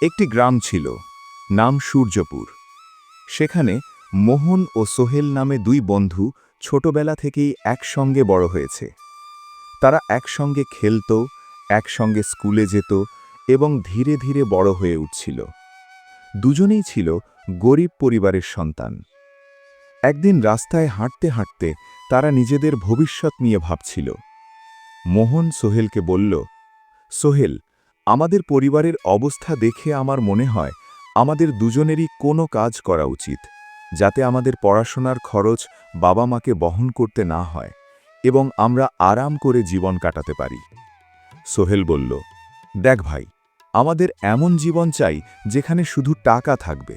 একটি গ্রাম ছিল, নাম সূর্যপুর। সেখানে মোহন ও সোহেল নামে দুই বন্ধু ছোটবেলা থেকেই একসঙ্গে বড় হয়েছে। তারা একসঙ্গে খেলত, একসঙ্গে স্কুলে যেত এবং ধীরে ধীরে বড় হয়ে উঠছিল। দুজনেই ছিল গরিব পরিবারের সন্তান। একদিন রাস্তায় হাঁটতে হাঁটতে তারা নিজেদের ভবিষ্যৎ নিয়ে ভাবছিল। মোহন সোহেলকে বলল, সোহেল, আমাদের পরিবারের অবস্থা দেখে আমার মনে হয় আমাদের দুজনেরই কোনো কাজ করা উচিত, যাতে আমাদের পড়াশোনার খরচ বাবা মাকে বহন করতে না হয় এবং আমরা আরাম করে জীবন কাটাতে পারি। সোহেল বলল, দেখ ভাই, আমাদের এমন জীবন চাই যেখানে শুধু টাকা থাকবে।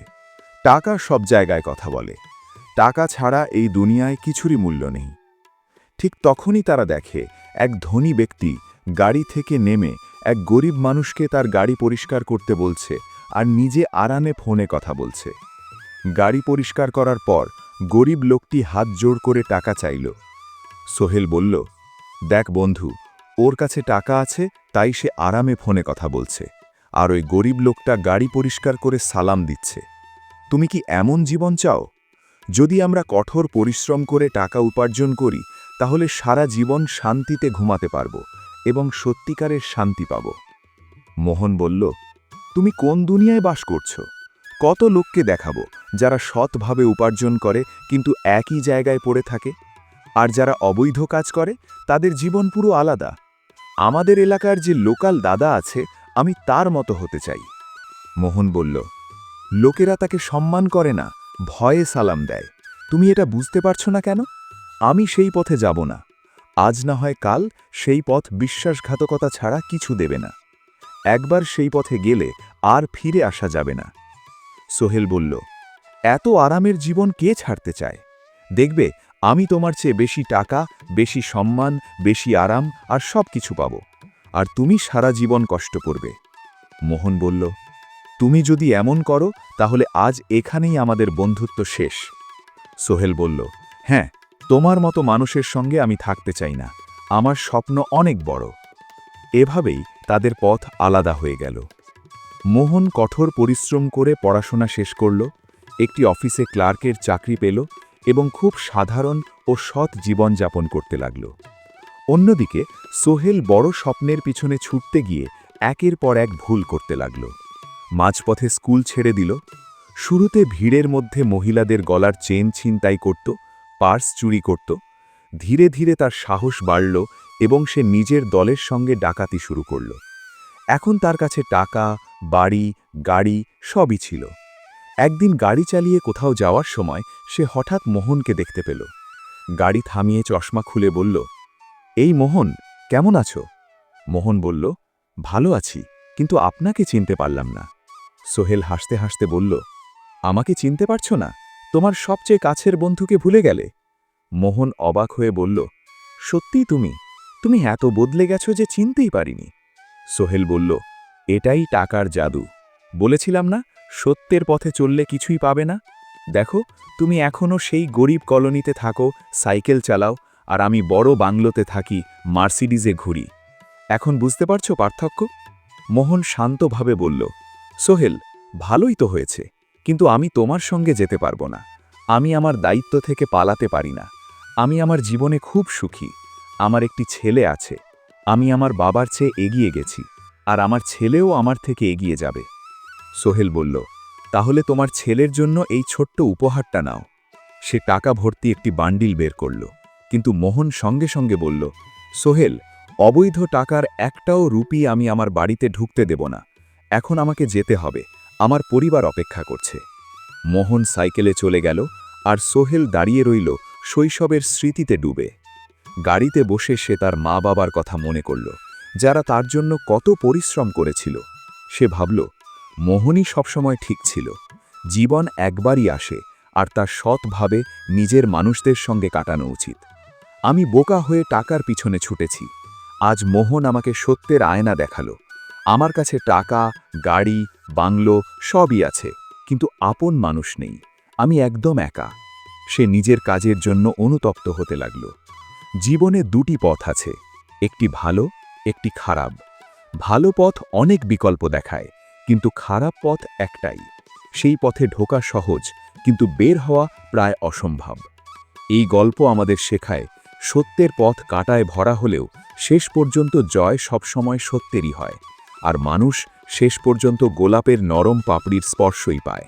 টাকা সব জায়গায় কথা বলে। টাকা ছাড়া এই দুনিয়ায় কিছুরই মূল্য নেই। ঠিক তখনই তারা দেখে এক ধনী ব্যক্তি গাড়ি থেকে নেমে এক গরিব মানুষকে তার গাড়ি পরিষ্কার করতে বলছে আর নিজে আরামে ফোনে কথা বলছে। গাড়ি পরিষ্কার করার পর গরিব লোকটি হাত জোড় করে টাকা চাইল। সোহেল বলল, দেখ বন্ধু, ওর কাছে টাকা আছে তাই সে আরামে ফোনে কথা বলছে, আর ওই গরিব লোকটা গাড়ি পরিষ্কার করে সালাম দিচ্ছে। তুমি কি এমন জীবন চাও? যদি আমরা কঠোর পরিশ্রম করে টাকা উপার্জন করি তাহলে সারা জীবন শান্তিতে ঘুমাতে পারব এবং সত্যিকারের শান্তি পাব। মোহন বলল, তুমি কোন দুনিয়ায় বাস করছো? কত লোককে দেখাবো যারা সৎভাবে উপার্জন করে কিন্তু একই জায়গায় পড়ে থাকে, আর যারা অবৈধ কাজ করে তাদের জীবন পুরো আলাদা। আমাদের এলাকার যে লোকাল দাদা আছে, আমি তার মতো হতে চাই। মোহন বলল, লোকেরা তাকে সম্মান করে না, ভয়ে সালাম দেয়। তুমি এটা বুঝতে পারছো না কেন? আমি সেই পথে যাব না। আজ না হয় কাল সেই পথ বিশ্বাসঘাতকতা ছাড়া কিছু দেবে না। একবার সেই পথে গেলে আর ফিরে আসা যাবে না। সোহেল বলল, এত আরামের জীবন কে ছাড়তে চায়? দেখবে, আমি তোমার চেয়ে বেশি টাকা, বেশি সম্মান, বেশি আরাম আর সব কিছু পাব, আর তুমি সারা জীবন কষ্ট করবে। মোহন বলল, তুমি যদি এমন করো তাহলে আজ এখানেই আমাদের বন্ধুত্ব শেষ। সোহেল বলল, হ্যাঁ, তোমার মতো মানুষের সঙ্গে আমি থাকতে চাই না। আমার স্বপ্ন অনেক বড়। এভাবেই তাদের পথ আলাদা হয়ে গেল। মোহন কঠোর পরিশ্রম করে পড়াশোনা শেষ করল, একটি অফিসে ক্লার্কের চাকরি পেল এবং খুব সাধারণ ও সৎ জীবনযাপন করতে লাগল। অন্যদিকে সোহেল বড় স্বপ্নের পিছনে ছুটতে গিয়ে একের পর এক ভুল করতে লাগল। মাঝপথে স্কুল ছেড়ে দিল। শুরুতে ভিড়ের মধ্যে মহিলাদের গলার চেন ছিনতাই করত, পার্স চুরি করত। ধীরে ধীরে তার সাহস বাড়ল এবং সে নিজের দলের সঙ্গে ডাকাতি শুরু করল। এখন তার কাছে টাকা, বাড়ি, গাড়ি সবই ছিল। একদিন গাড়ি চালিয়ে কোথাও যাওয়ার সময় সে হঠাৎ মোহনকে দেখতে পেল। গাড়ি থামিয়ে চশমা খুলে বলল, এই মোহন, কেমন আছো? মোহন বলল, ভালো আছি, কিন্তু আপনাকে চিনতে পারলাম না। সোহেল হাসতে হাসতে বলল, আমাকে চিনতে পারছো না? তোমার সবচেয়ে কাছের বন্ধুকে ভুলে গেলে? মোহন অবাক হয়ে বলল, সত্যিই তুমি? তুমি এত বদলে গেছো যে চিনতেই পারিনি। সোহেল বলল, এটাই টাকার জাদু। বলেছিলাম না, সত্যের পথে চললে কিছুই পাবে না। দেখো, তুমি এখনও সেই গরিব কলোনিতে থাকো, সাইকেল চালাও, আর আমি বড় বাংলোতে থাকি, মার্সিডিজে ঘুরি। এখন বুঝতে পারছো পার্থক্য? মোহন শান্তভাবে বলল, সোহেল, ভালোই তো হয়েছে, কিন্তু আমি তোমার সঙ্গে যেতে পারবো না। আমি আমার দায়িত্ব থেকে পালাতে পারি না। আমি আমার জীবনে খুব সুখী। আমার একটি ছেলে আছে। আমি আমার বাবার চেয়ে এগিয়ে গেছি, আর আমার ছেলেও আমার থেকে এগিয়ে যাবে। সোহেল বলল, তাহলে তোমার ছেলের জন্য এই ছোট্ট উপহারটা নাও। সে টাকা ভর্তি একটি বান্ডিল বের করল, কিন্তু মোহন সঙ্গে সঙ্গে বলল, সোহেল, অবৈধ টাকার একটাও রুপি আমি আমার বাড়িতে ঢুকতে দেব না। এখন আমাকে যেতে হবে, আমার পরিবার অপেক্ষা করছে। মোহন সাইকেলে চলে গেল, আর সোহেল দাঁড়িয়ে রইল শৈশবের স্মৃতিতে ডুবে। গাড়িতে বসে সে তার মা বাবার কথা মনে করল, যারা তার জন্য কত পরিশ্রম করেছিল। সে ভাবল, মোহনই সবসময় ঠিক ছিল। জীবন একবারই আসে, আর তা সৎভাবে নিজের মানুষদের সঙ্গে কাটানো উচিত। আমি বোকা হয়ে টাকার পিছনে ছুটেছি। আজ মোহন আমাকে সত্যের আয়না দেখালো। আমার কাছে টাকা, গাড়ি, বাংলো সবই আছে, কিন্তু আপন মানুষ নেই। আমি একদম একা। সে নিজের কাজের জন্য অনুতপ্ত হতে লাগল। জীবনে দুটি পথ আছে, একটি ভালো, একটি খারাপ। ভালো পথ অনেক বিকল্প দেখায়, কিন্তু খারাপ পথ একটাই। সেই পথে ঢোকা সহজ, কিন্তু বের হওয়া প্রায় অসম্ভব। এই গল্প আমাদের শেখায়, সত্যের পথ কাঁটায় ভরা হলেও শেষ পর্যন্ত জয় সবসময় সত্যেরই হয়, আর মানুষ শেষ পর্যন্ত গোলাপের নরম পাপড়ির স্পর্শই পায়।